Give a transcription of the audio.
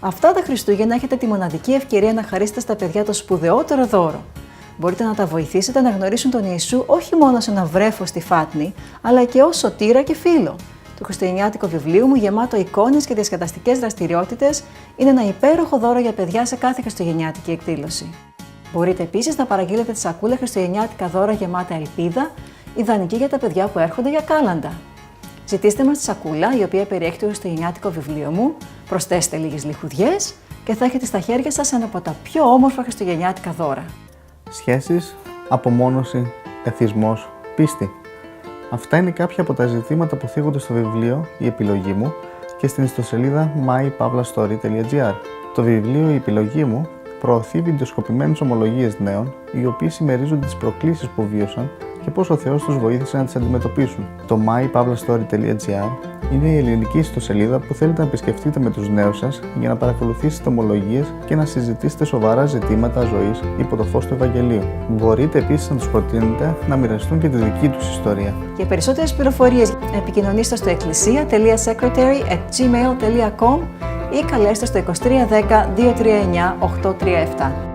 Αυτά τα Χριστούγεννα έχετε τη μοναδική ευκαιρία να χαρίσετε στα παιδιά το σπουδαιότερο δώρο. Μπορείτε να τα βοηθήσετε να γνωρίσουν τον Ιησού όχι μόνο σε ένα βρέφο στη Φάτνη, αλλά και ως σωτήρα και φίλο. Το χριστουγεννιάτικο βιβλίο μου, γεμάτο εικόνες και διασκεδαστικές δραστηριότητες, είναι ένα υπέροχο δώρο για παιδιά σε κάθε χριστουγεννιάτικη εκδήλωση. Μπορείτε επίσης να παραγγείλετε τη σακούλα χριστουγεννιάτικα δώρα γεμάτα ελπίδα, ιδανική για τα παιδιά που έρχονται για κάλαντα. Ζητήστε μας τη σακούλα, η οποία περιέχει το χριστουγεννιάτικο βιβλίο μου, προσθέστε λίγες λιχουδιές και θα έχετε στα χέρια σας ένα από τα πιο όμορφα χριστουγεννιάτικα δώρα. Σχέσεις, απομόνωση, εθισμός, πίστη. Αυτά είναι κάποια από τα ζητήματα που θίγονται στο βιβλίο «Η επιλογή μου» και στην ιστοσελίδα mypavlastory.gr. Το βιβλίο «Η επιλογή μου» προωθεί βιντεοσκοπημένες ομολογίες νέων, οι οποίοι συμμερίζονται τις προκλήσεις που βίωσαν και πώς ο Θεός τους βοήθησε να τις αντιμετωπίσουν. Το mypavlastory.gr είναι η ελληνική ιστοσελίδα που θέλετε να επισκεφτείτε με τους νέους σας για να παρακολουθήσετε ομολογίες και να συζητήσετε σοβαρά ζητήματα ζωής υπό το φως του Ευαγγελίου. Μπορείτε επίσης να τους προτείνετε να μοιραστούν και τη δική τους ιστορία. Για περισσότερες πληροφορίες επικοινωνήστε στο εκκλησία.secretary@gmail.com ή καλέστε στο 2310 239 837.